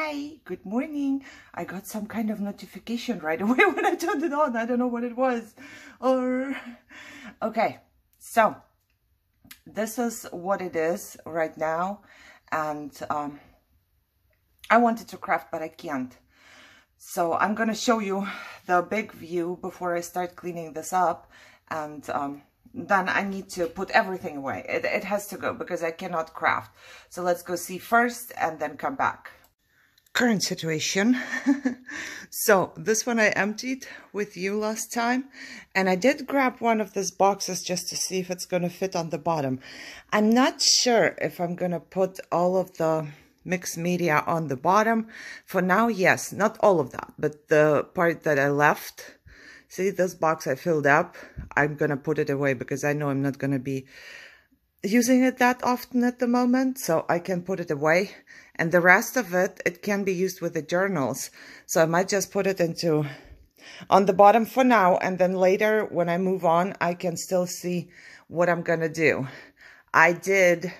Hi, good morning. I got some kind of notification right away when I turned it on. I don't know what it was. Okay, so this is what it is right now. And I wanted to craft, but I can't. So I'm going to show you the big view before I start cleaning this up. And then I need to put everything away. It has to go because I cannot craft. So let's go see first and then come back. Current situation. So this one I emptied with you last time, and I did grab one of these boxes just to see if it's going to fit on the bottom. I'm not sure if I'm going to put all of the mixed media on the bottom. For now, yes, not all of that, but the part that I left. See, this box I filled up, I'm going to put it away because I know I'm not going to be using it that often at the moment, so I can put it away. And the rest of it, it can be used with the journals. So I might just put it on the bottom for now, and then later when I move on, I can still see what I'm going to do. I did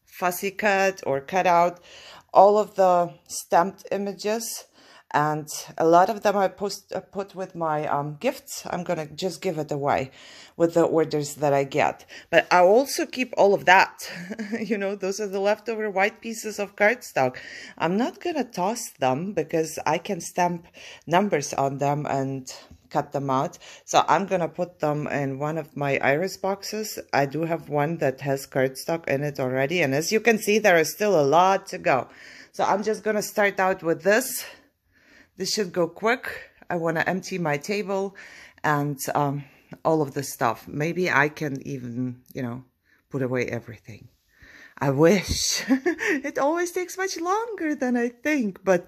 fussy cut or cut out all of the stamped images, and a lot of them I put with my gifts. I'm going to just give it away with the orders that I get. But I also keep all of that. You know, those are the leftover white pieces of cardstock. I'm not going to toss them because I can stamp numbers on them and cut them out. So I'm going to put them in one of my iris boxes. I do have one that has cardstock in it already. And as you can see, there is still a lot to go. So I'm just going to start out with this. This should go quick. I want to empty my table and all of the stuff. Maybe I can even, you know, put away everything. I wish. It always takes much longer than I think, but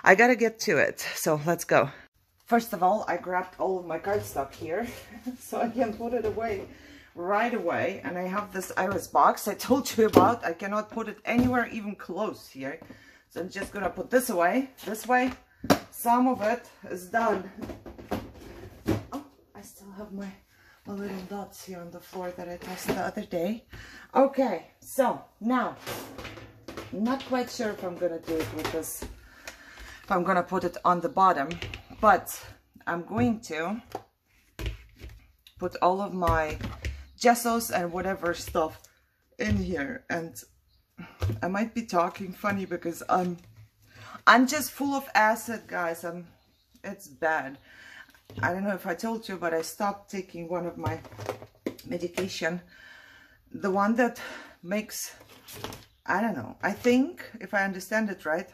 I got to get to it. So let's go. First of all, I grabbed all of my cardstock here so I can put it away right away. And I have this iris box I told you about. I cannot put it anywhere even close here. So I'm just going to put this away, this way. Some of it is done. Oh, I still have my little dots here on the floor that I tossed the other day. Okay, so now, I'm not quite sure if I'm going to do it with this, if I'm going to put it on the bottom, but I'm going to put all of my gessos and whatever stuff in here. And I might be talking funny because I'm just full of acid, guys. It's bad. I don't know if I told you, but I stopped taking one of my medication. The one that makes, I don't know, I think, if I understand it right,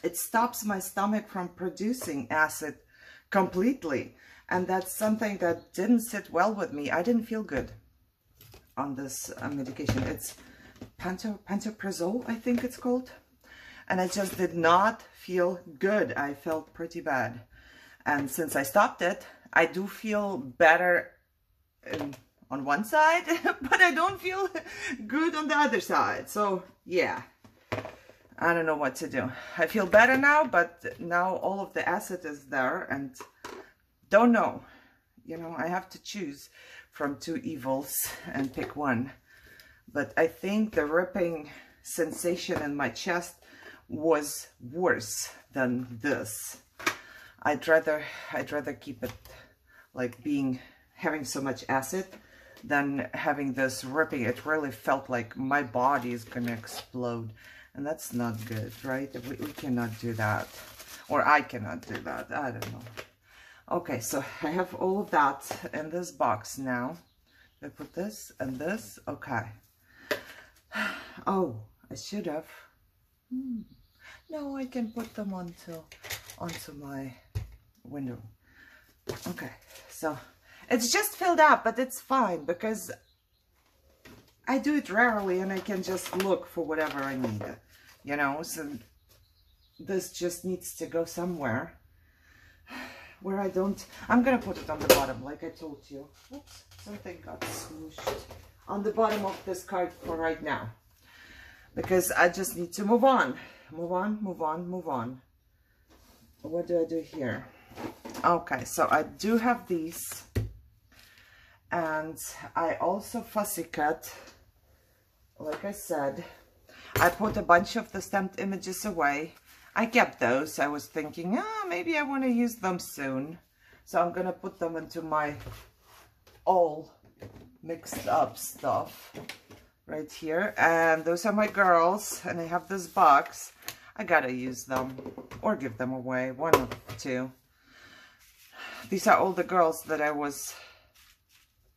it stops my stomach from producing acid completely. And that's something that didn't sit well with me. I didn't feel good on this medication. It's pantoprazole, I think it's called. And I just did not feel good. I felt pretty bad. And since I stopped it, I do feel better on one side, but I don't feel good on the other side. So, yeah, I don't know what to do. I feel better now, but now all of the acid is there and don't know. You know, I have to choose from two evils and pick one. But I think the ripping sensation in my chest was worse than this. I'd rather keep it like having so much acid than having this ripping. It really felt like my body is gonna explode, and that's not good, right? We cannot do that, or I cannot do that. I don't know. Okay, so I have all of that in this box now. I put this and this. Okay. Oh, I should have. No, I can put them onto my window. Okay, so it's just filled up, but it's fine because I do it rarely and I can just look for whatever I need, you know. So this just needs to go somewhere where I don't. I'm gonna put it on the bottom like I told you. Oops, something got smooshed on the bottom of this card for right now because I just need to move on. Move on, move on, move on. What do I do here? Okay, so I do have these. And I also fussy cut, like I said. I put a bunch of the stamped images away. I kept those. I was thinking, maybe I want to use them soon. So I'm going to put them into my all mixed up stuff right here. And those are my girls. And I have this box. I got to use them or give them away. One or two. These are all the girls that I was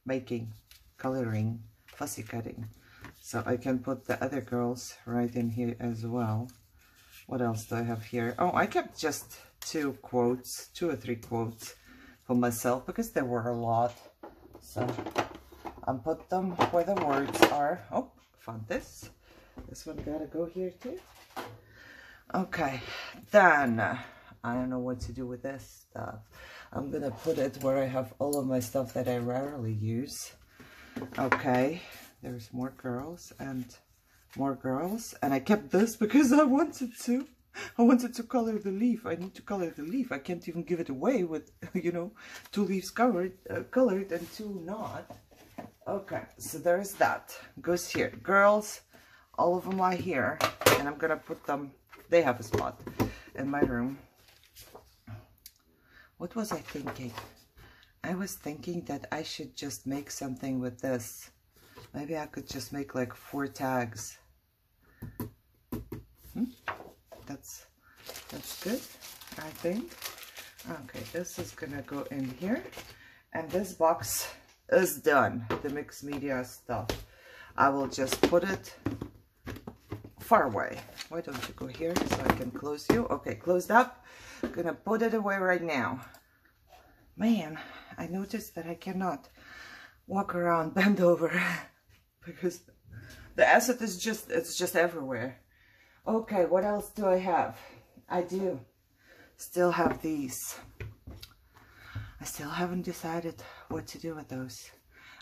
making, coloring, fussy cutting. So I can put the other girls right in here as well. What else do I have here? Oh, I kept just 2 quotes, 2 or 3 quotes for myself because there were a lot. So I put them where the words are. Oh, found this. This one gotta go here too. Okay, then I don't know what to do with this stuff. I'm gonna put it where I have all of my stuff that I rarely use. Okay, there's more girls and more girls. And I kept this because I wanted to. I wanted to color the leaf. I need to color the leaf. I can't even give it away with, you know, 2 leaves colored and 2 not. Okay, so there's that. Goes here. Girls, all of them are here. And I'm gonna put them, they have a spot in my room. What was I thinking? I was thinking that I should just make something with this. Maybe I could just make like 4 tags. That's good, I think. Okay, this is gonna go in here. And this box is done. The mixed media stuff. I will just put it far away. Why don't you go here so I can close you? Okay, closed up. I'm gonna put it away right now. Man, I noticed that I cannot walk around bent over because the acid is just everywhere. Okay, what else do I have? I do still have these. I still haven't decided what to do with those.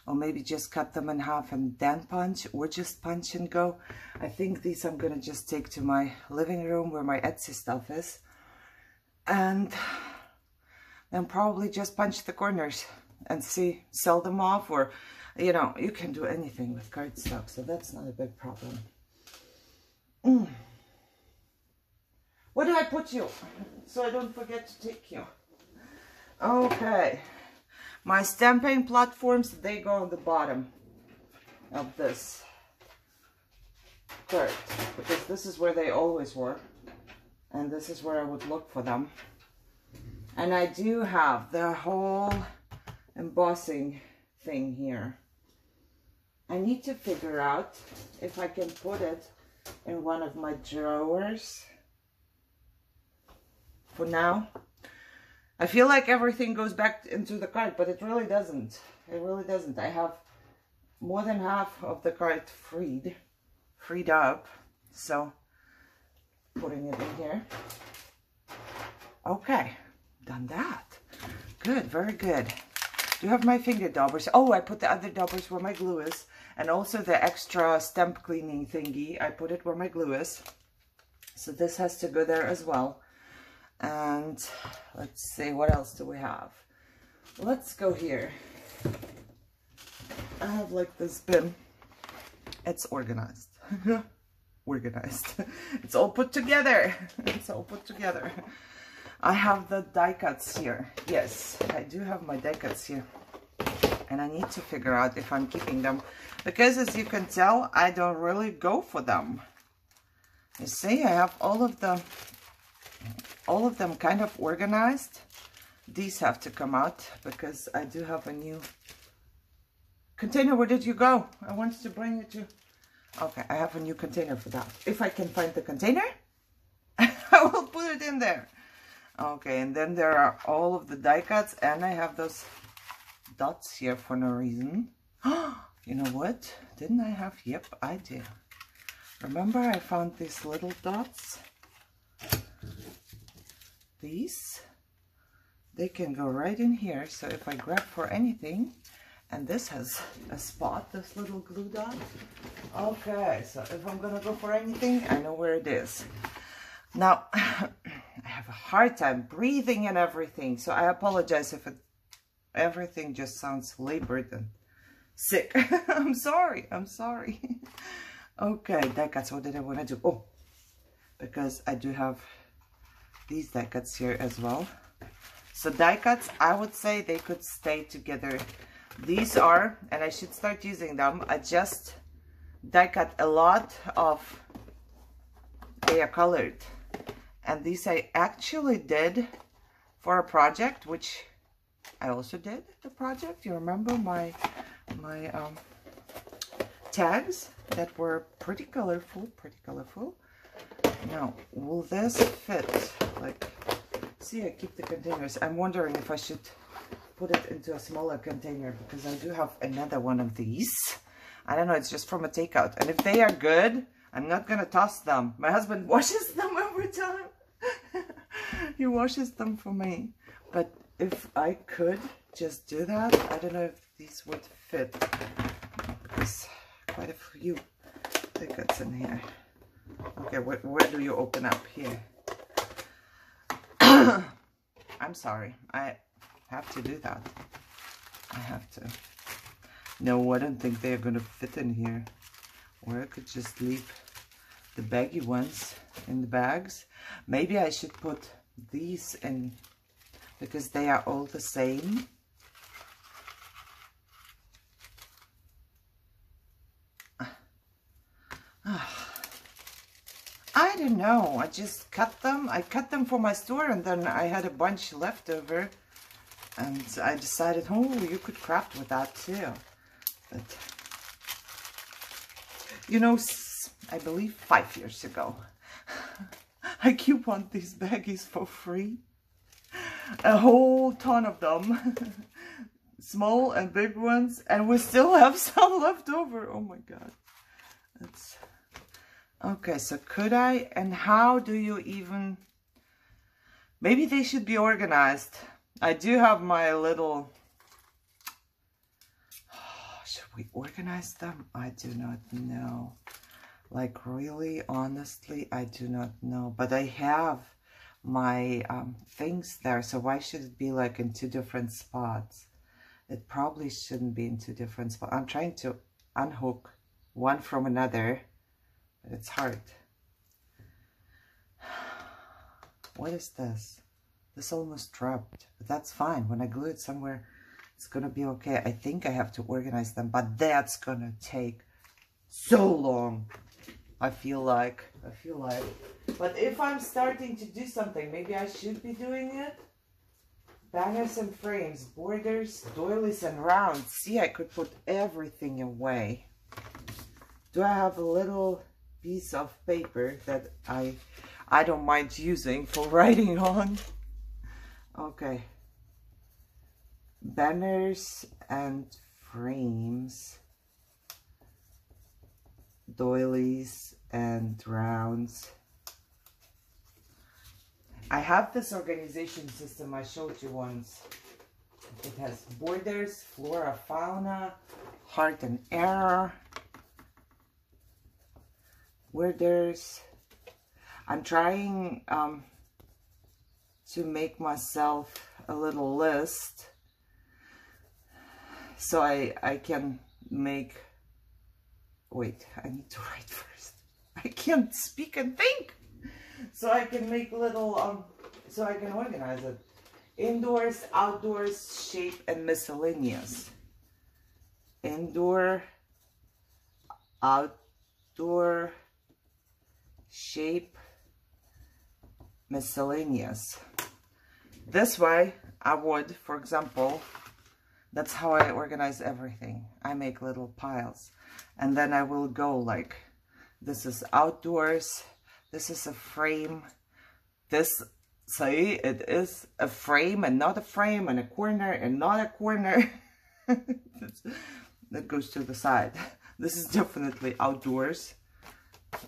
Or maybe just cut them in half and then punch, or just punch and go. I think these I'm gonna just take to my living room where my Etsy stuff is. And then probably just punch the corners and sell them off, or, you know, you can do anything with cardstock, so that's not a big problem. Where do I put you? So I don't forget to take you. Okay. My stamping platforms, they go on the bottom of this card, because this is where they always were. And this is where I would look for them. And I do have the whole embossing thing here. I need to figure out if I can put it in one of my drawers. For now, I feel like everything goes back into the card, but it really doesn't. It really doesn't. I have more than half of the card freed up. So, putting it in here. Okay, done that. Good, very good. Do you have my finger daubers? Oh, I put the other daubers where my glue is. And also the extra stamp cleaning thingy, I put it where my glue is. So this has to go there as well. And let's see, what else do we have? Let's go here. I have like this bin. It's organized. Organized. It's all put together. It's all put together. I have the die cuts here. Yes, I do have my die cuts here. And I need to figure out if I'm keeping them. Because as you can tell, I don't really go for them. You see, I have all of them kind of organized. These have to come out because I do have a new container. Where did you go? I wanted to bring it to... Okay, I have a new container for that. If I can find the container, I will put it in there. Okay, and then there are all of the die cuts, and I have those dots here for no reason. You know what? Didn't I have... Yep, I did. Remember I found these little dots? These, they can go right in here. So if I grab for anything, and this has a spot, this little glue dot. Okay, so if I'm gonna go for anything, I know where it is. Now, I have a hard time breathing and everything, so I apologize if everything just sounds labored and sick. I'm sorry. Okay, that's what did I want to do? Oh, because I do have these die cuts here as well. So die cuts, I would say they could stay together. These are, and I should start using them, I just die cut a lot of, they are colored. And these I actually did for a project, which I also did the project. You remember my tags that were pretty colorful, Now, will this fit? Like, see, I keep the containers. I'm wondering if I should put it into a smaller container because I do have another one of these. I don't know, it's just from a takeout. And if they are good, I'm not gonna toss them. My husband washes them every time. He washes them for me. But if I could just do that, I don't know if these would fit. Because quite a few tickets in here. Okay, where do you open up here? I'm sorry, I have to do that. I have to. No, I don't think they're gonna fit in here. Or I could just leave the baggy ones in the bags. Maybe I should put these in because they are all the same. I don't know, I just cut them. I cut them for my store and then I had a bunch left over and I decided, oh, you could craft with that too. But, you know, I believe 5 years ago, I couponed these baggies for free. A whole ton of them. Small and big ones. And we still have some left over. Oh my God. That's... Okay, so could I, and how do you even, maybe they should be organized. I do have my little, should we organize them? I do not know. Like really, honestly, I do not know. But I have my things there, so why should it be like in 2 different spots? It probably shouldn't be in 2 different spots. I'm trying to unhook one from another. It's hard. What is this? This almost dropped, but that's fine. When I glue it somewhere, it's gonna be okay. I think I have to organize them, but that's gonna take so long. I feel like. But if I'm starting to do something, maybe I should be doing it. Banners and frames, borders, doilies and rounds. See, I could put everything away. Do I have a little piece of paper that I don't mind using for writing on? Okay. Banners and frames, doilies and rounds. I have this organization system I showed you once. It has borders, flora, fauna, heart and error. Borders. I'm trying to make myself a little list so I can make, wait, I need to write first. I can't speak and think. So I can make little, so I can organize it. Indoors, outdoors, shape, and miscellaneous. Indoor, outdoor, shape, miscellaneous. This way, I would, for example, that's how I organize everything. I make little piles. And then I will go like, this is outdoors, this is a frame, this, say, it is a frame and not a frame, and a corner and not a corner. That goes to the side. This is definitely outdoors.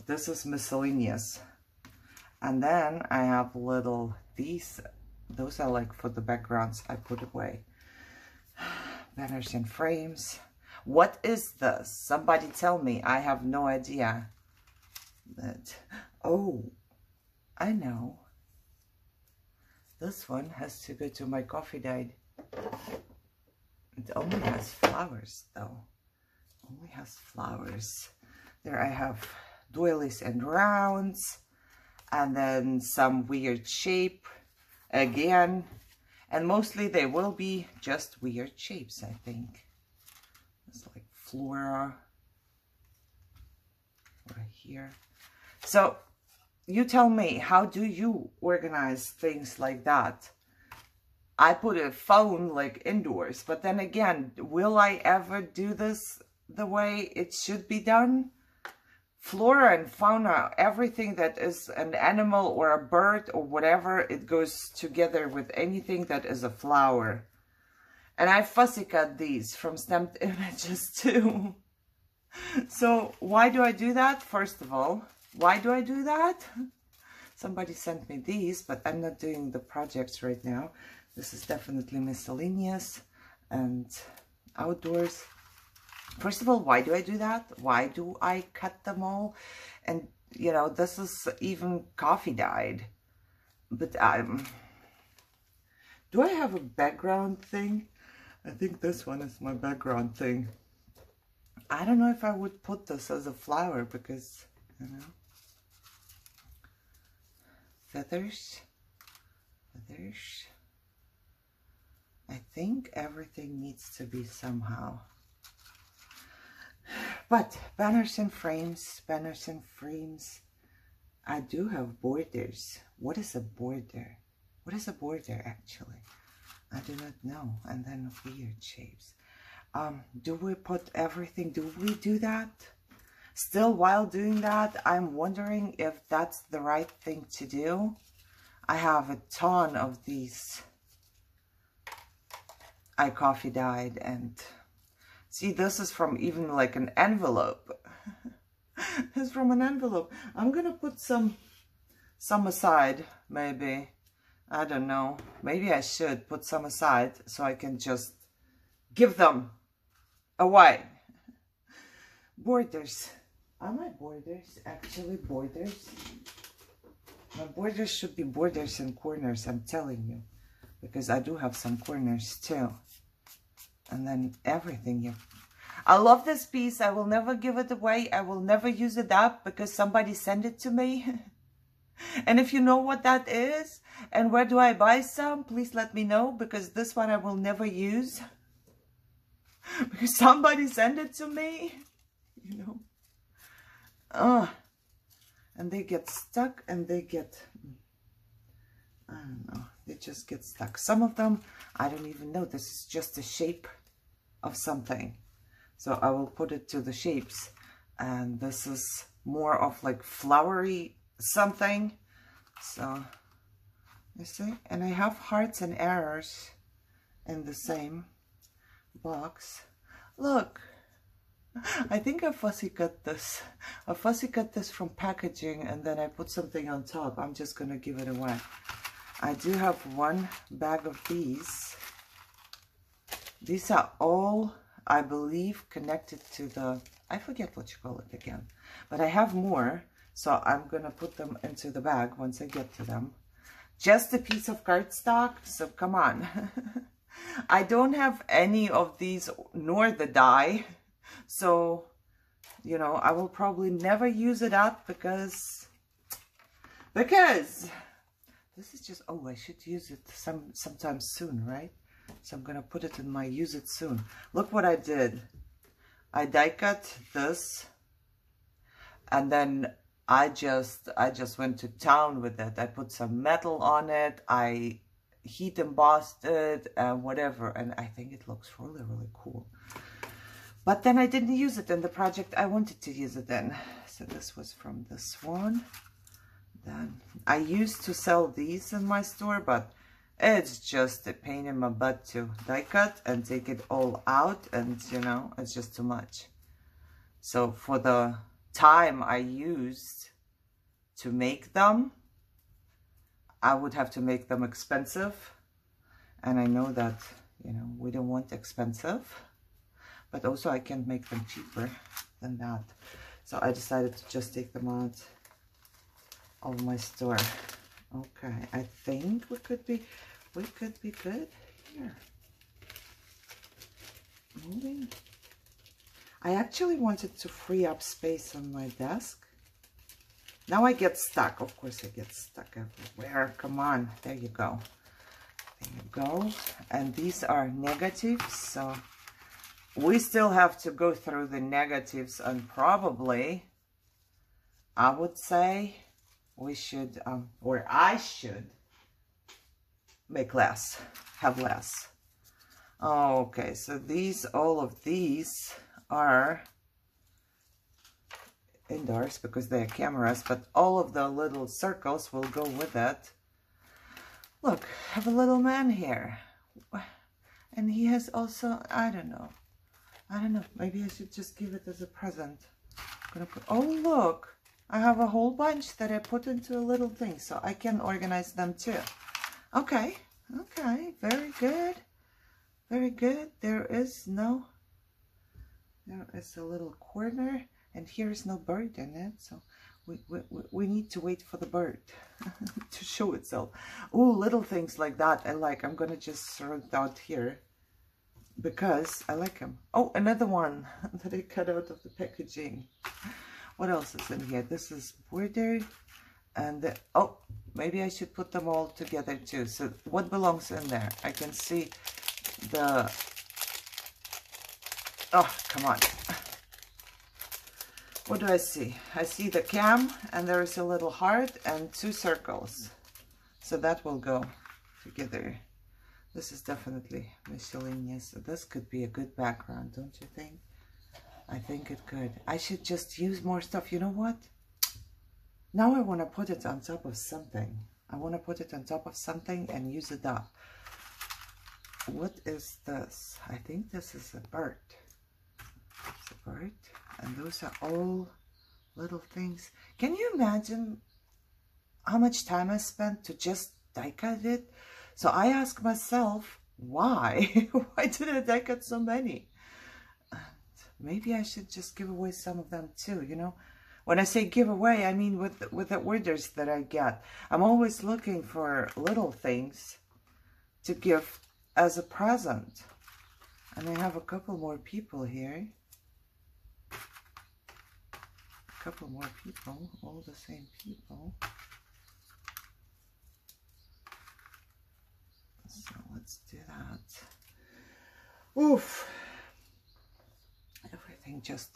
This is miscellaneous. And then I have little, those are like for the backgrounds I put away. Banners and frames. What is this? Somebody tell me. I have no idea. But, oh, I know. This one has to go to my coffee date. It only has flowers though. Only has flowers. There I have doilies and rounds. and then some weird shape again, and mostly they will be just weird shapes, I think. It's like flora right here. So you tell me, how do you organize things like that? I put a phone like indoors, but then again, will I ever do this the way it should be done? Flora and fauna, everything that is an animal or a bird or whatever, it goes together with anything that is a flower. And I fussy cut these from stamped images too. So why do I do that? First of all, why do I do that? Somebody sent me these, but I'm not doing the projects right now. This is definitely miscellaneous and outdoors. First of all, why do I do that? Why do I cut them all? And, you know, this is even coffee dyed. But do I have a background thing? I think this one is my background thing. I don't know if I would put this as a flower because, you know, feathers. I think everything needs to be somehow. But banners and frames, I do have borders. What is a border? What is a border actually? I do not know. And then weird shapes. Do we put everything? Do we do that? Still, while doing that, I'm wondering if that's the right thing to do. I have a ton of these. I coffee dyed, and see, this is from even like an envelope. It's from an envelope. I'm gonna put some aside, maybe. I don't know. Maybe I should put some aside so I can just give them away. Borders. Are my borders actually borders? My borders should be borders and corners, I'm telling you. Because I do have some corners too. And then everything. I love this piece. I will never give it away. I will never use it up because somebody sent it to me. And if you know what that is and where do I buy some, please let me know, because this one I will never use. Because somebody sent it to me, you know. And they get stuck and they get, I don't know, they just get stuck. Some of them, I don't even know. This is just a shape of something. So I will put it to the shapes. And this is more of like flowery something. So, you see? And I have hearts and arrows in the same box. Look. I think I fussy cut this. I fussy cut this from packaging and then I put something on top. I'm just going to give it away. I do have one bag of these. These are all, I believe, connected to the, I forget what you call it again. But I have more, so I'm going to put them into the bag once I get to them. Just a piece of cardstock, so come on. I don't have any of these, nor the die. So, you know, I will probably never use it up because this is just, oh, I should use it sometime soon, right? So I'm going to put it in my use it soon. Look what I did. I die cut this and then I just went to town with it. I put some metal on it. I heat embossed it and whatever. And I think it looks really, really cool. But then I didn't use it in the project I wanted to use it in. So this was from this one. Then I used to sell these in my store, but it's just a pain in my butt to die cut and take it all out. And, you know, it's just too much. So for the time I used to make them, I would have to make them expensive. And I know that, you know, we don't want expensive. But also I can make them cheaper than that. So I decided to just take them out of my store. Okay, I think we could be good here. Moving. I actually wanted to free up space on my desk. Now I get stuck. Of course I get stuck everywhere. Come on. There you go. There you go. And these are negatives. So we still have to go through the negatives, and probably, I would say, we should, or I should, make less, have less. Okay, so these, all of these are indoors because they're cameras, but all of the little circles will go with it. Look, I have a little man here. And he has also, I don't know, maybe I should just give it as a present. I'm gonna put, oh look, I have a whole bunch that I put into a little thing, so I can organize them too. Okay, okay, very good. Very good. There is a little corner, and here is no bird in it, so we need to wait for the bird to show itself. Oh, little things like that I like. I'm gonna just throw it out here because I like them. Oh, another one that I cut out of the packaging. What else is in here? This is border, and oh, maybe I should put them all together too. So what belongs in there? I can see the, oh, come on. What do I see? I see the cam, and there is a little heart and 2 circles. So that will go together. This is definitely miscellaneous. So this could be a good background, don't you think? I think it could. I should just use more stuff. You know what? Now I want to put it on top of something. I want to put it on top of something and use it up. What is this? I think this is a bird. It's a bird. And those are all little things. Can you imagine how much time I spent to just die cut it? So I ask myself, why? Why did I die cut so many? And maybe I should just give away some of them too, you know? When I say give away, I mean with the orders that I get. I'm always looking for little things to give as a present. And I have a couple more people here. A couple more people, all the same people. So let's do that. Oof. Everything just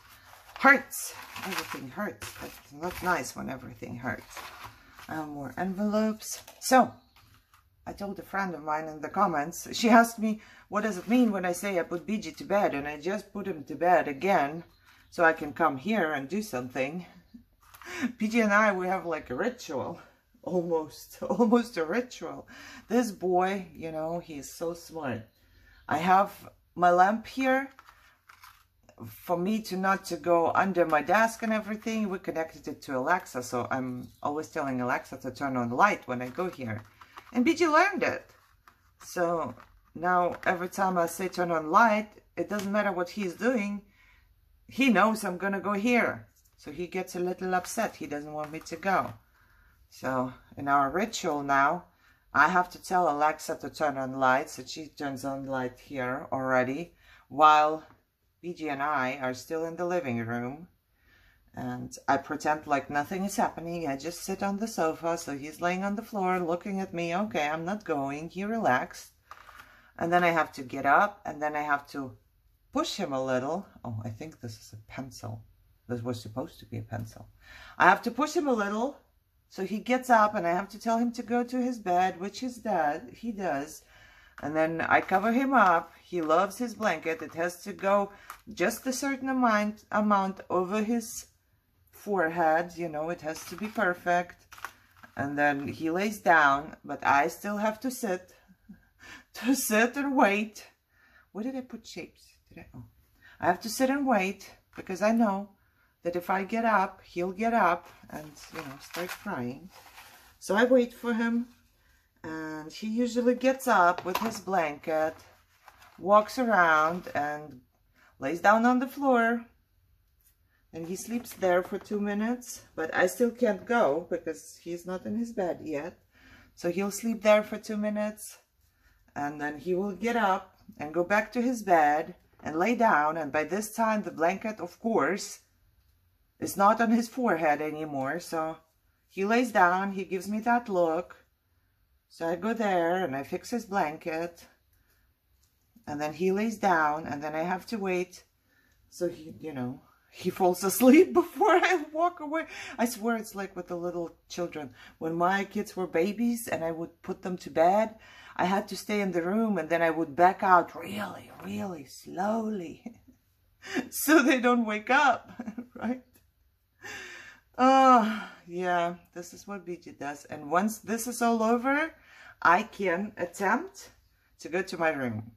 hurts. Everything hurts. It's not nice when everything hurts. More envelopes. So, I told a friend of mine in the comments, she asked me, what does it mean when I say I put BG to bed? And I just put him to bed again, so I can come here and do something. PG and I, we have like a ritual. Almost a ritual. This boy, you know, he's so smart. I have my lamp here for me to not to go under my desk and everything. We connected it to Alexa, so I'm always telling Alexa to turn on the light when I go here. And BG learned it. So now every time I say turn on light, it doesn't matter what he's doing. He knows I'm gonna go here. So he gets a little upset. He doesn't want me to go. So in our ritual now, I have to tell Alexa to turn on light. So she turns on light here already, while BG and I are still in the living room. And I pretend like nothing is happening. I just sit on the sofa. So he's laying on the floor looking at me. Okay, I'm not going. He relaxed. And then I have to get up. And then I have to push him a little. Oh, I think this is a pencil. This was supposed to be a pencil. I have to push him a little. So he gets up. And I have to tell him to go to his bed, which is that he does. And then I cover him up. He loves his blanket. It has to go just a certain amount over his forehead, you know, it has to be perfect. And then he lays down, but I still have to sit and wait. Where did I put shapes? I have to sit and wait, because I know that if I get up, he'll get up and, you know, start crying. So I wait for him, and he usually gets up with his blanket, walks around and lays down on the floor. And he sleeps there for 2 minutes, but I still can't go because he's not in his bed yet. So he'll sleep there for 2 minutes, and then he will get up and go back to his bed and lay down. And by this time, the blanket, of course, is not on his forehead anymore. So he lays down, he gives me that look. So I go there and I fix his blanket. And then he lays down and then I have to wait. So he, you know, he falls asleep before I walk away. I swear it's like with the little children. When my kids were babies and I would put them to bed, I had to stay in the room and then I would back out really, really slowly. So they don't wake up, right? Oh, yeah, this is what BG does. And once this is all over, I can attempt to go to my room.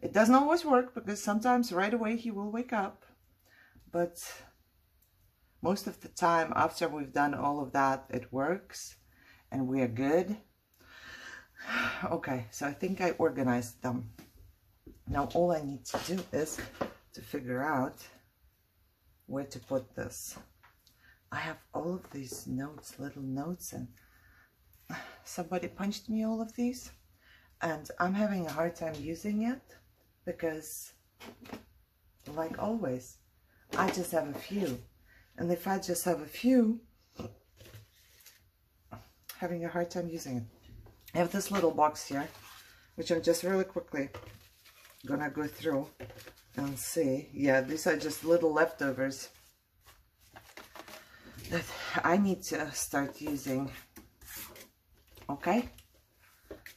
It doesn't always work because sometimes right away he will wake up. But most of the time after we've done all of that, it works and we are good. Okay, so I think I organized them. Now all I need to do is to figure out where to put this. I have all of these notes, little notes, and somebody punched me all of these. And I'm having a hard time using it because, like always, I just have a few. And if I just have a few, having a hard time using it. I have this little box here, which I'm just really quickly gonna go through and see. Yeah, these are just little leftovers that I need to start using. Okay?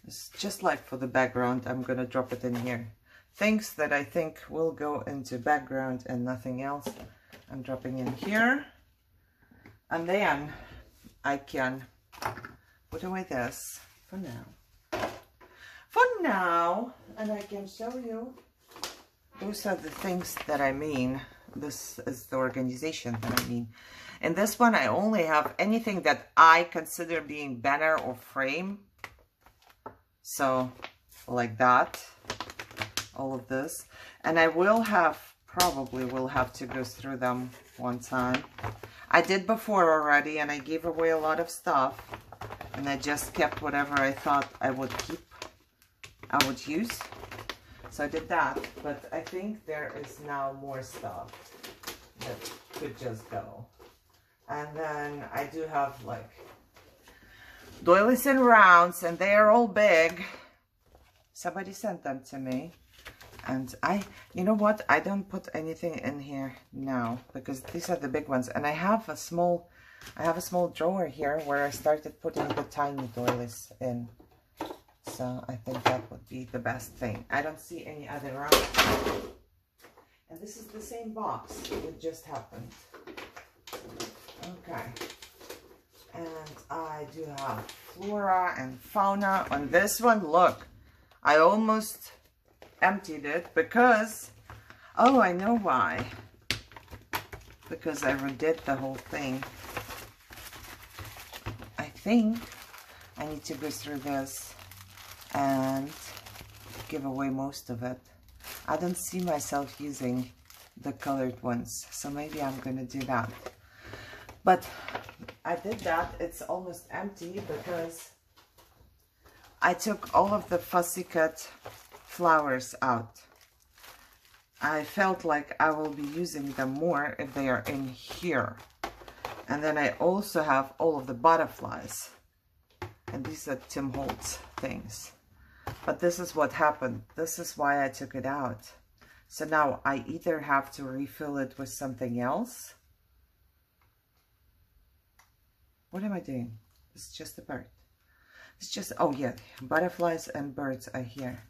It's just like for the background, I'm gonna drop it in here. Things that I think will go into background and nothing else, I'm dropping in here. And then I can put away this for now. For now, and I can show you. Those are the things that I mean. This is the organization that I mean. In this one, I only have anything that I consider being banner or frame. So, like that. All of this. And I will have, probably will have to go through them one time. I did before already, and I gave away a lot of stuff. And I just kept whatever I thought I would keep, I would use. So I did that, but I think there is now more stuff that could just go. And then I do have like doilies and rounds, and they are all big. Somebody sent them to me. And you know what? I don't put anything in here now because these are the big ones. And I have a small drawer here where I started putting the tiny doilies in. So I think that would be the best thing. I don't see any other rounds. And this is the same box. It just happened. Okay. And I do have flora and fauna on this one. Look, I almost emptied it because, oh, I know why. Because I redid the whole thing. I think I need to go through this and give away most of it. I don't see myself using the colored ones, so maybe I'm gonna do that. But I did that. It's almost empty because I took all of the fussy cut flowers out. I felt like I will be using them more if they are in here. And then I also have all of the butterflies. And these are Tim Holtz things. But this is what happened. This is why I took it out. So now I either have to refill it with something else. What am I doing? It's just a bird. It's just, oh yeah, butterflies and birds are here.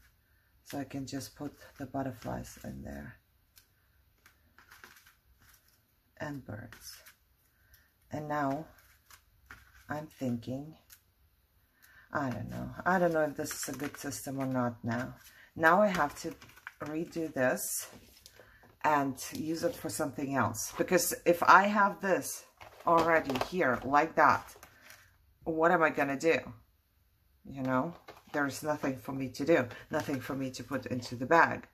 So I can just put the butterflies in there. And birds. And now I'm thinking, I don't know. I don't know if this is a good system or not now. Now I have to redo this and use it for something else. Because if I have this already here like that, what am I going to do? You know, there's nothing for me to do. Nothing for me to put into the bag.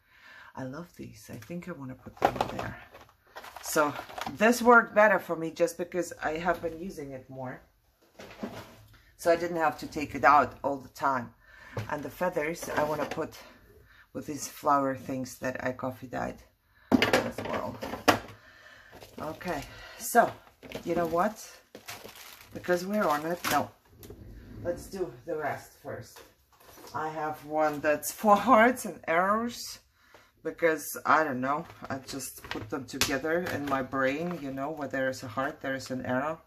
I love these. I think I want to put them in there. So this worked better for me just because I have been using it more. So I didn't have to take it out all the time. And the feathers I want to put with these flower things that I coffee dyed as well. Okay, so you know what? because we're on it. No, let's do the rest first. I have one that's for hearts and arrows, because I don't know, I just put them together in my brain, you know, where there is a heart, there is an arrow.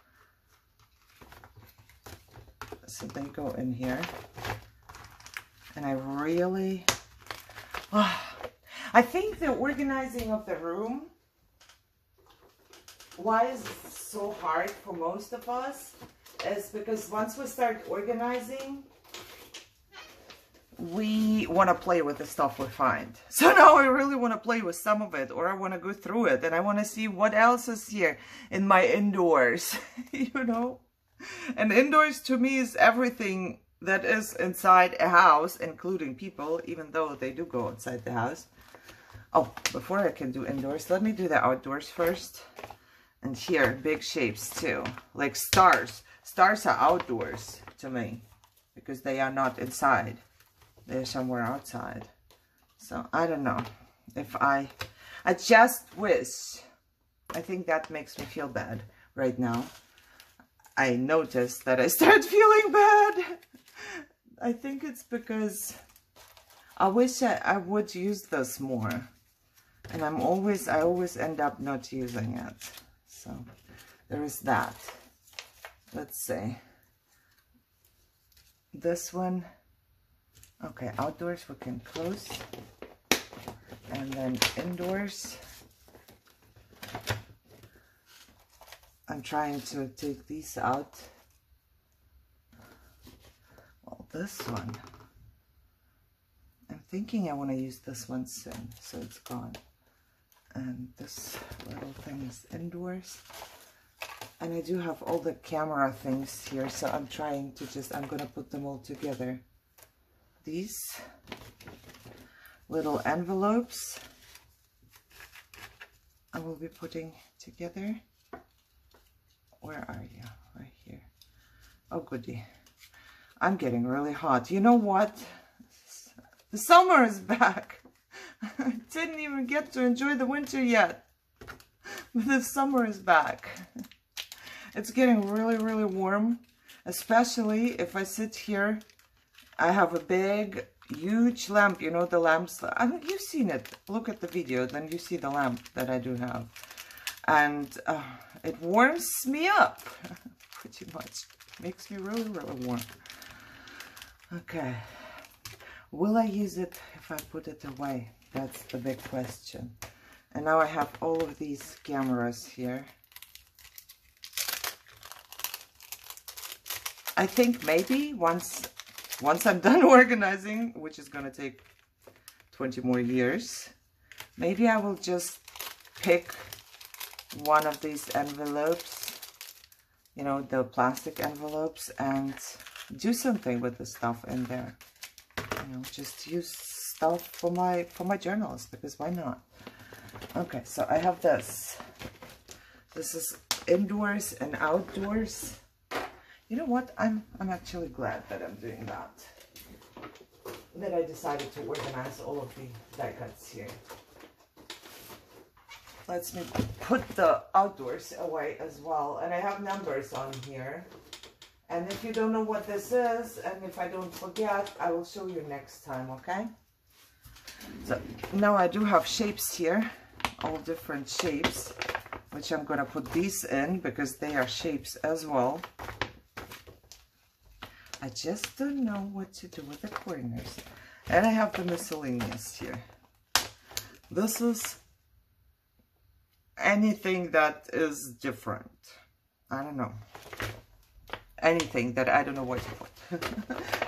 So they go in here. And I really, I think the organizing of the room, why is it so hard for most of us, is because once we start organizing, we want to play with the stuff we find. So now I really want to play with some of it, or I want to go through it, and I want to see what else is here in my indoors, you know? And indoors to me is everything that is inside a house, including people, even though they do go inside the house. Oh, before I can do indoors, let me do the outdoors first. And here, big shapes too, like stars. Stars are outdoors to me, because they are not inside. They're somewhere outside. So I don't know if I just wish, I think that makes me feel bad right now. I noticed that I start feeling bad. I think it's because I wish I would use this more. And I always end up not using it. So there is that. Let's see. This one. Okay, outdoors we can close. And then indoors. I'm trying to take these out. Well, this one, I'm thinking I want to use this one soon, so it's gone. And this little thing is indoors. And I do have all the camera things here, so I'm trying to I'm going to put them all together. These little envelopes I will be putting together. Where are you? Right here. Oh, goody. I'm getting really hot. You know what? The summer is back. I didn't even get to enjoy the winter yet. But the summer is back. It's getting really, really warm. Especially if I sit here. I have a big, huge lamp. You know the lamps? You've seen it. Look at the video. Then you see the lamp that I do have. And it warms me up pretty much. Makes me really, really warm. Okay. Will I use it if I put it away? That's the big question. And now I have all of these cameras here. I think maybe once I'm done organizing, which is going to take 20 more years, maybe I will just pick one of these envelopes, you know, the plastic envelopes, and do something with the stuff in there. You know, just use stuff for my journals, because why not? Okay, so I have this. This is indoors and outdoors. You know what? I'm actually glad that I'm doing that. That I decided to organize all of the die cuts here. Let's me put the outdoors away as well. And I have numbers on here. And if you don't know what this is, and if I don't forget, I will show you next time, okay? So now I do have shapes here, all different shapes, which I'm gonna put these in because they are shapes as well. I just don't know what to do with the corners. And I have the miscellaneous here. This is anything that is different. I don't know. Anything that I don't know what to put.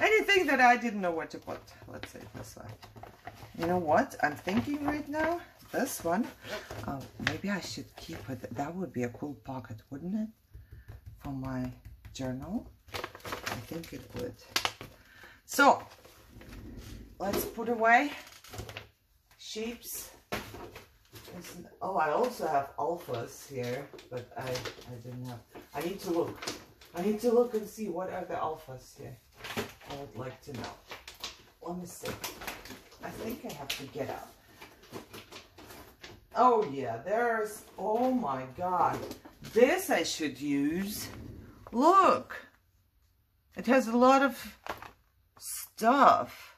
Anything that I didn't know what to put. Let's say it this way. You know what? I'm thinking right now, this one, oh, maybe I should keep it. That would be a cool pocket, wouldn't it? For my journal. I think it would. So, let's put away shapes. Oh, I also have alphas here, but I didn't have. I need to look. I need to look and see what are the alphas here. I would like to know. Let me see. I think I have to get up. Oh yeah, there's, oh my god. This I should use Look! It has a lot of stuff.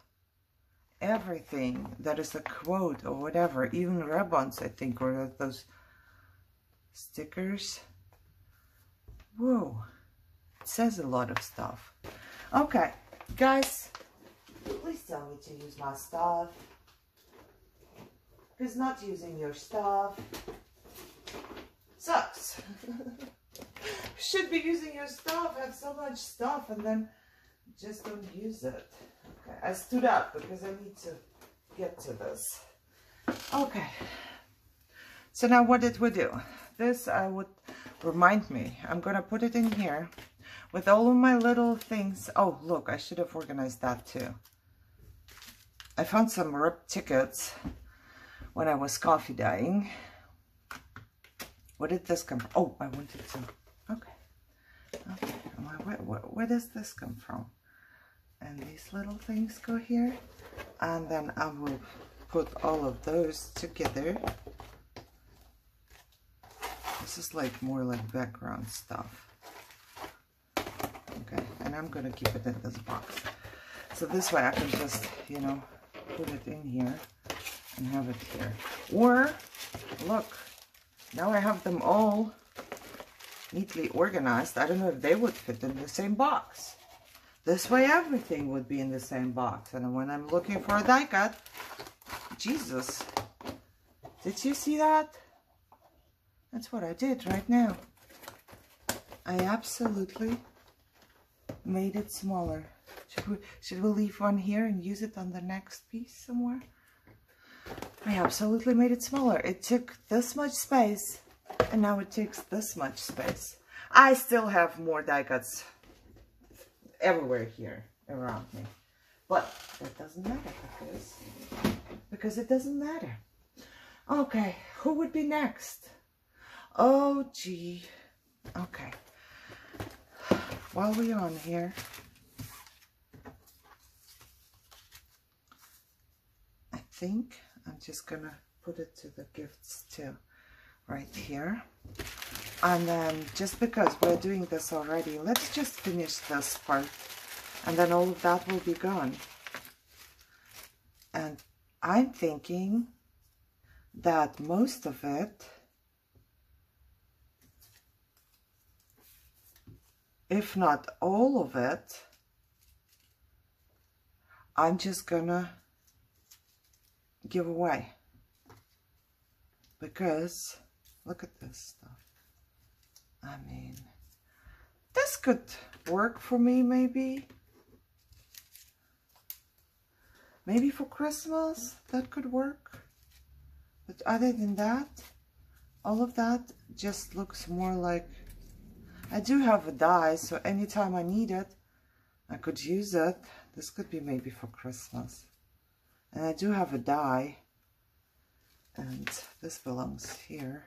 Everything that is a quote or whatever. Even ribbons, I think, or those stickers. Whoa. It says a lot of stuff. Okay, guys, please tell me to use my stuff. Because not using your stuff sucks. Should be using your stuff, have so much stuff, and then just don't use it. Okay, I stood up because I need to get to this. Okay, so now what did we do? This I would remind me, I'm gonna put it in here with all of my little things. Oh, look, I should have organized that too. I found some ripped tickets when I was coffee dyeing. Where did this come from? Oh, I wanted to. Okay. Okay. Where does this come from? And these little things go here. And then I will put all of those together. This is like more like background stuff. Okay. And I'm going to keep it in this box. So this way I can just, you know, put it in here and have it here. Or, look, now I have them all neatly organized. I don't know if they would fit in the same box. This way everything would be in the same box. And when I'm looking for a die cut, Jesus, did you see that? That's what I did right now. I absolutely made it smaller. Should we leave one here and use it on the next piece somewhere? I absolutely made it smaller. It took this much space, and now it takes this much space. I still have more die cuts everywhere here around me, but that doesn't matter because it doesn't matter. Okay, who would be next? Oh, gee. Okay. While we're on here, I think I'm just gonna put it to the gifts too, right here. And then just because we're doing this already, let's just finish this part, and then all of that will be gone. And I'm thinking that most of it, if not all of it, I'm just gonna give away, because look at this stuff. I mean, this could work for me, maybe for Christmas that could work, but other than that, all of that just looks more like, I do have a die, so anytime I need it I could use it. This could be maybe for Christmas. And I do have a die, and this belongs here.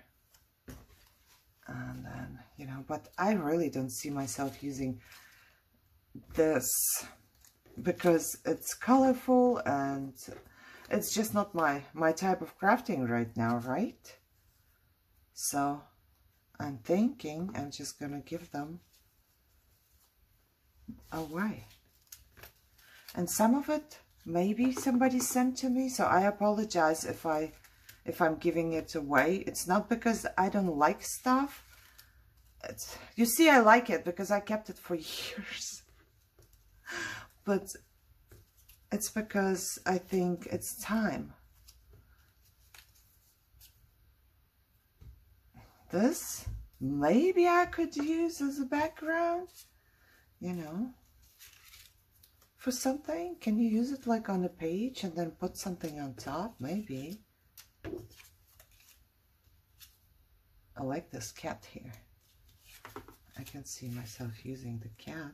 And then, you know, but I really don't see myself using this because it's colorful and it's just not my type of crafting right now, right? So I'm thinking I'm just gonna give them away. And some of it maybe somebody sent to me, so I apologize if I'm giving it away. It's not because I don't like stuff. It's, you see, I like it because I kept it for years. But it's because I think it's time. This maybe I could use as a background, you know, for something. Can you use it like on a page and then put something on top? Maybe. I like this cat here. I can see myself using the cat,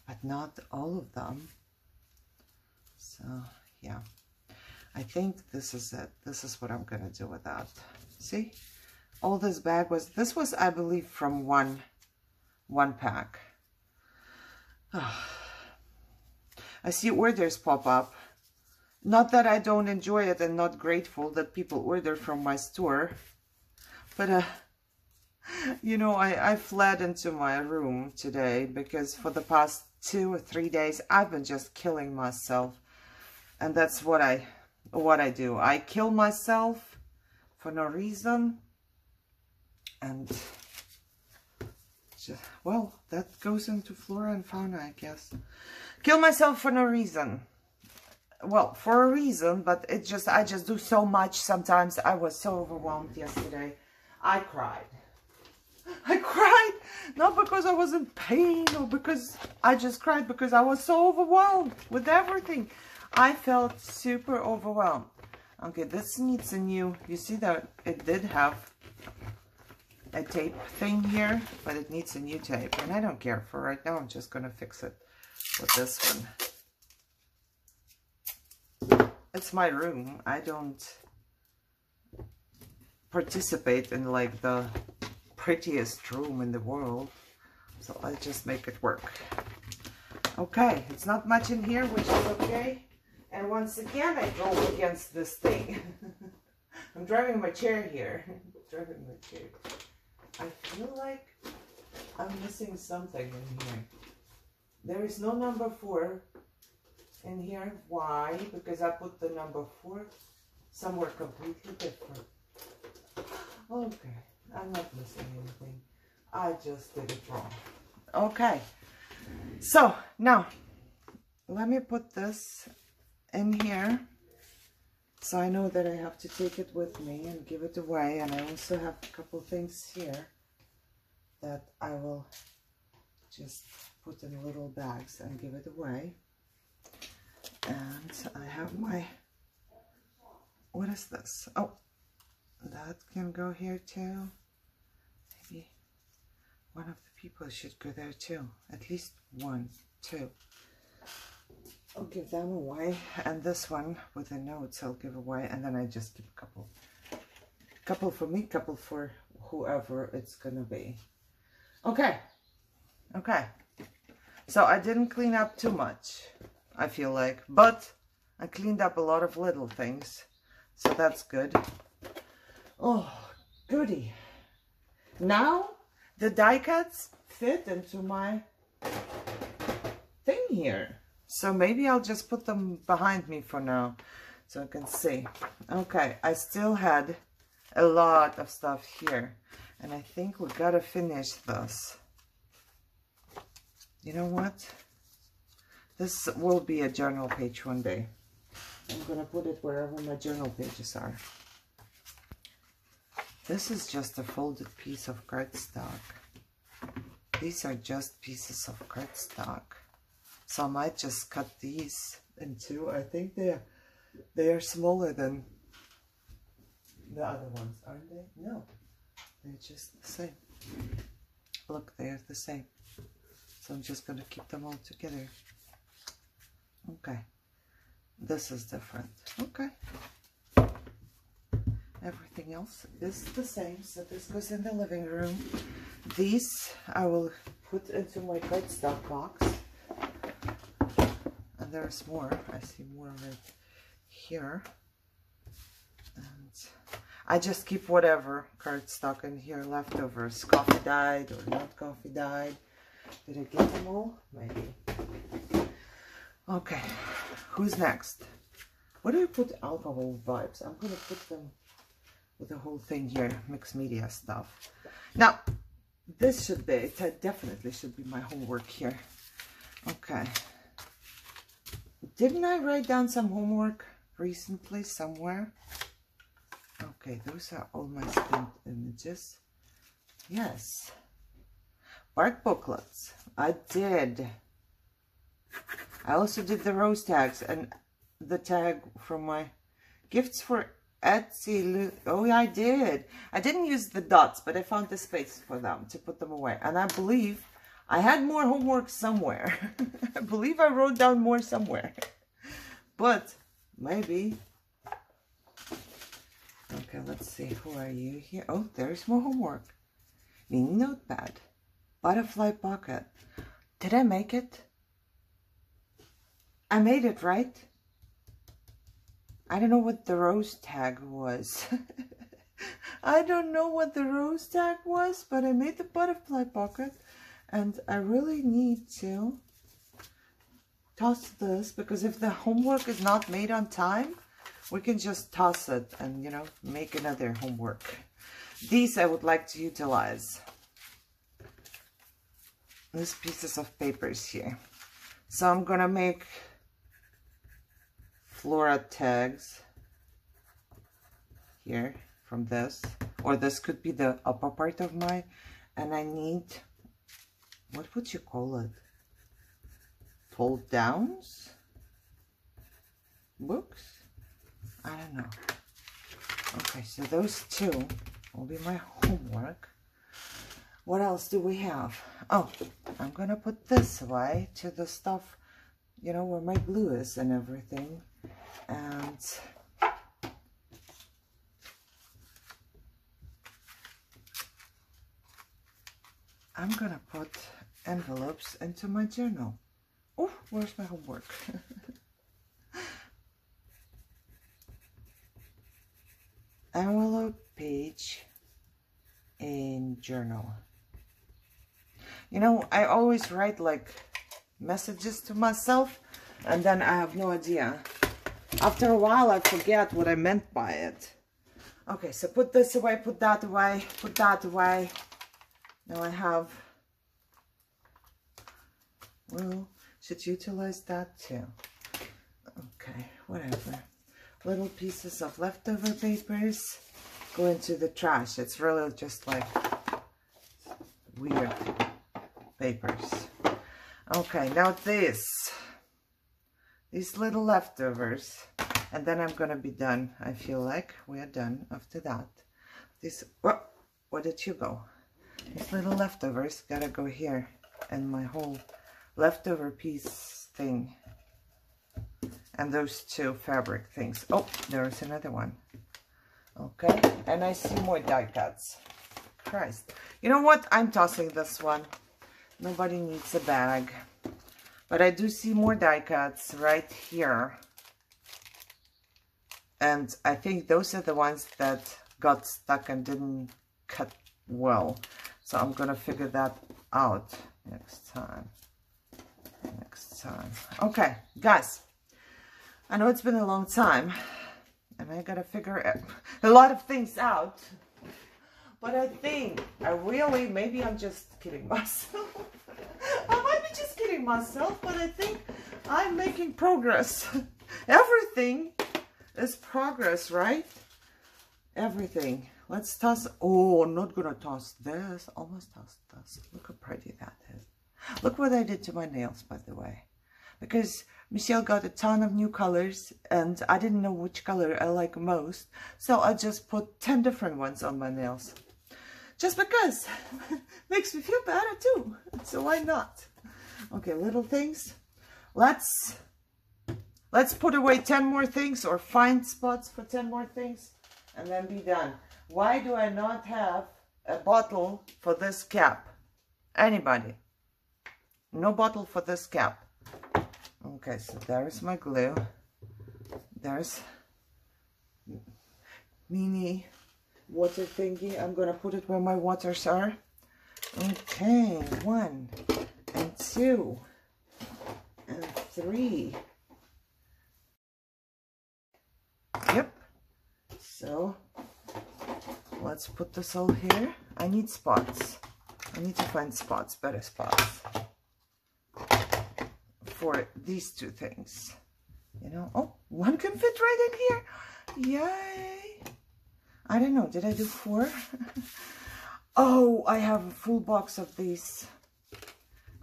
but not all of them. So yeah, I think this is it. This is what I'm gonna do with that. See, all this bag was, this was, I believe, from one pack. Oh. I see orders pop up. Not that I don't enjoy it and not grateful that people order from my store, but You know, I fled into my room today because for the past 2 or 3 days, I've been just killing myself. And that's what I do. I kill myself for no reason. And just, well, that goes into flora and fauna, I guess. Kill myself for no reason. Well, for a reason, but I just do so much sometimes. I was so overwhelmed yesterday. I cried. I cried, not because I was in pain or because I just cried because I was so overwhelmed with everything. I felt super overwhelmed. Okay, this needs a new, you see that it did have a tape thing here, but it needs a new tape. And I don't care for right now. I'm just going to fix it with this one. It's my room. I don't participate in like the prettiest room in the world, so I'll just make it work. Okay, it's not much in here, which is okay. And once again, I go against this thing. I'm driving my chair here. Driving my chair. I feel like I'm missing something in here. There is no number 4 in here. Why? Because I put the number 4 somewhere completely different. Okay. I'm not missing anything. I just did it wrong. Okay. So, now, let me put this in here. So I know that I have to take it with me and give it away. And I also have a couple things here that I will just put in little bags and give it away. And I have my... What is this? Oh, that can go here too. Maybe one of the people should go there too. At least 1, 2. I'll give them away. And this one with the notes I'll give away. And then I just keep a couple. Couple for me, couple for whoever it's gonna be. Okay. Okay. So I didn't clean up too much, I feel like. But I cleaned up a lot of little things. So that's good. Oh, goody. Now, the die cuts fit into my thing here. So maybe I'll just put them behind me for now so I can see. Okay, I still had a lot of stuff here. And I think we gotta finish this. You know what? This will be a journal page one day. I'm gonna put it wherever my journal pages are. This is just a folded piece of cardstock. These are just pieces of cardstock. So I might just cut these in 2. I think they are smaller than the other ones, aren't they? No, they're just the same. Look, they're the same. So I'm just gonna keep them all together. Okay, this is different. Okay. Everything else is the same, so this goes in the living room. These I will put into my cardstock box. And there's more. I see more right here. And I just keep whatever cardstock in here, leftovers. Coffee dyed or not coffee dyed. Did I get them all? Maybe. Okay, who's next? What do I put alcohol vibes? I'm going to put them with the whole thing here, mixed media stuff. Now, this should be, it definitely should be my homework here. Okay. Didn't I write down some homework recently somewhere? Okay, those are all my stamped images. Yes. Bark booklets. I did. I also did the rose tags and the tag from my gifts for Etsy. Oh, yeah, I did. I didn't use the dots, but I found the space for them to put them away. And I believe I had more homework somewhere. I believe I wrote down more somewhere. But maybe. Okay, let's see. Who are you here? Oh, there's more homework. Mini notepad. Butterfly pocket. Did I make it? I made it, right? I don't know what the rose tag was. I don't know what the rose tag was, but I made the butterfly pocket, and I really need to toss this, because if the homework is not made on time, we can just toss it and, you know, make another homework. These I would like to utilize. These pieces of papers here. So I'm gonna make flora tags here from this, or this could be the upper part of my, and I need, what would you call it? Fold downs? Books? I don't know. Okay, so those two will be my homework. What else do we have? Oh, I'm gonna put this away to the stuff, you know, where my glue is and everything. And I'm gonna put envelopes into my journal. Oh, where's my homework? Envelope page in journal. You know, I always write like messages to myself, and then I have no idea. After a while, I forget what I meant by it. Okay, so put this away, put that away, put that away. Now I have, well, should utilize that too. Okay, whatever. Little pieces of leftover papers go into the trash. It's really just like weird papers. Okay, now these little leftovers, and then I'm gonna be done. I feel like we are done after that. This, oh, where did you go? These little leftovers gotta go here, and my whole leftover piece thing. And those two fabric things. Oh, there's another one. Okay, and I see more die cuts. Christ. You know what? I'm tossing this one. Nobody needs a bag. But I do see more die cuts right here. And I think those are the ones that got stuck and didn't cut well. So I'm gonna figure that out next time. Okay, guys. I know it's been a long time, and I gotta figure a lot of things out, but I think maybe I'm just kidding myself. I might be just kidding myself, but I think I'm making progress. Everything is progress, right? Everything. Let's toss. Oh, I'm not gonna toss this. Almost tossed this. Look how pretty that is. Look what I did to my nails, by the way. Because Michelle got a ton of new colors, and I didn't know which color I like most, so I just put 10 different ones on my nails. Just because. Makes me feel better too, so why not? Okay, little things. Let's put away 10 more things, or find spots for 10 more things, and then be done. Why do I not have a bottle for this cap? Anybody? No bottle for this cap. Okay, so there's my glue. There's mini water thingy. I'm gonna put it where my waters are. Okay, 1 and 2 and 3. Yep. So let's put this all here. I need spots. I need to find spots, better spots, for these two things, you know. Oh, one can fit right in here. Yay. I don't know, did I do 4? Oh, I have a full box of these.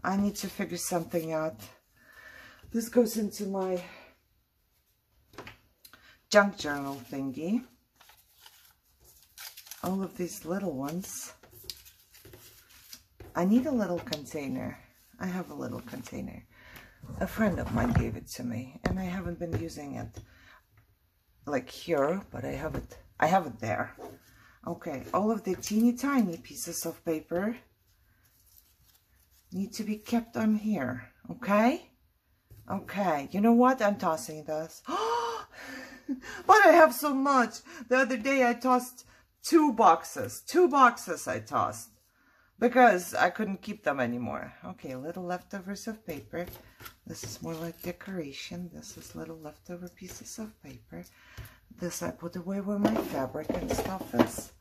I need to figure something out. This goes into my junk journal thingy. All of these little ones. I need a little container. I have a little container. A friend of mine gave it to me, and I haven't been using it like here, but I have it there. Okay, all of the teeny tiny pieces of paper need to be kept on here. Okay, you know what, I'm tossing this. But I have so much. The other day I tossed 2 boxes. 2 boxes I tossed because I couldn't keep them anymore. Okay, little leftovers of paper. This is more like decoration. This is little leftover pieces of paper. This I put away where my fabric and stuff is.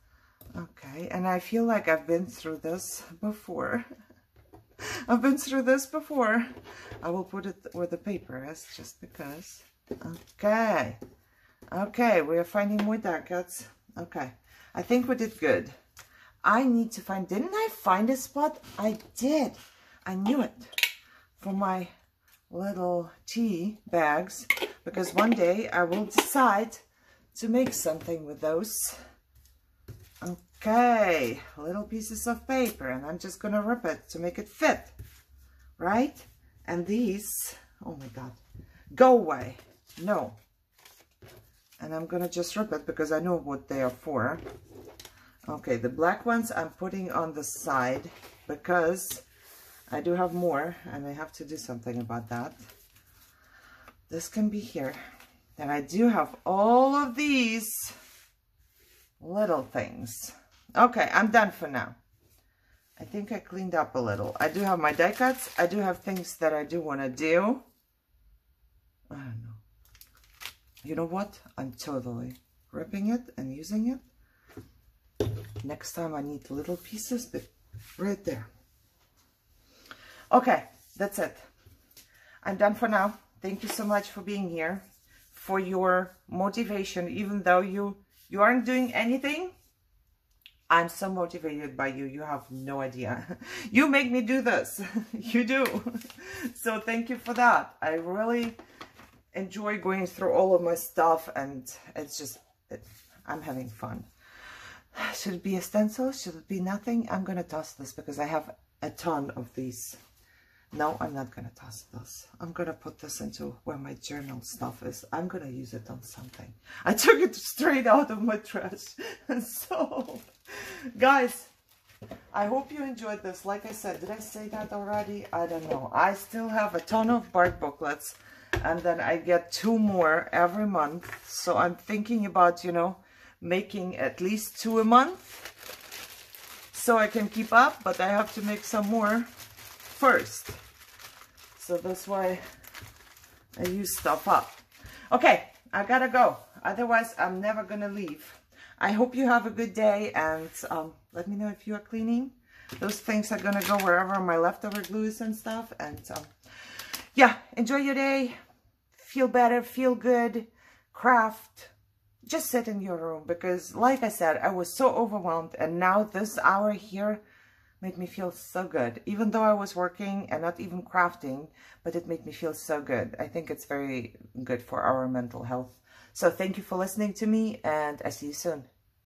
Okay, and I feel like I've been through this before. I've been through this before. I will put it where the paper is just because. Okay. Okay, we are finding more die cuts. Okay, I think we did good. I need to find, didn't I find a spot? I did. I knew it. For my little tea bags. Because one day I will decide to make something with those. Okay, little pieces of paper, and I'm just gonna rip it to make it fit, right? And these, oh my God, go away, no. And I'm gonna just rip it because I know what they are for. Okay, the black ones I'm putting on the side because I do have more and I have to do something about that. This can be here. And I do have all of these little things. Okay, I'm done for now. I think I cleaned up a little. I do have my die cuts. I do have things that I do want to do. I don't know. You know what? I'm totally ripping it and using it. Next time I need little pieces, but right there. Okay, that's it. I'm done for now. Thank you so much for being here, for your motivation. Even though you aren't doing anything, I'm so motivated by you. You have no idea. You make me do this. You do. So thank you for that. I really enjoy going through all of my stuff, and it's just, I'm having fun. Should it be a stencil? Should it be nothing? I'm going to toss this because I have a ton of these. No, I'm not going to toss this. I'm going to put this into where my journal stuff is. I'm going to use it on something. I took it straight out of my trash. And so, guys, I hope you enjoyed this. Like I said, did I say that already? I don't know. I still have a ton of bark booklets. And then I get 2 more every month. So I'm thinking about, you know, making at least 2 a month. So I can keep up. But I have to make some more first. So that's why I use stuff up. Okay, I gotta go. Otherwise, I'm never gonna leave. I hope you have a good day, and let me know if you are cleaning. Those things are gonna go wherever my leftover glue is and stuff. And yeah, enjoy your day. Feel better, feel good, craft. Just sit in your room because, like I said, I was so overwhelmed, and now this hour here made me feel so good, even though I was working and not even crafting, but it made me feel so good. I think it's very good for our mental health. So thank you for listening to me, and I see you soon.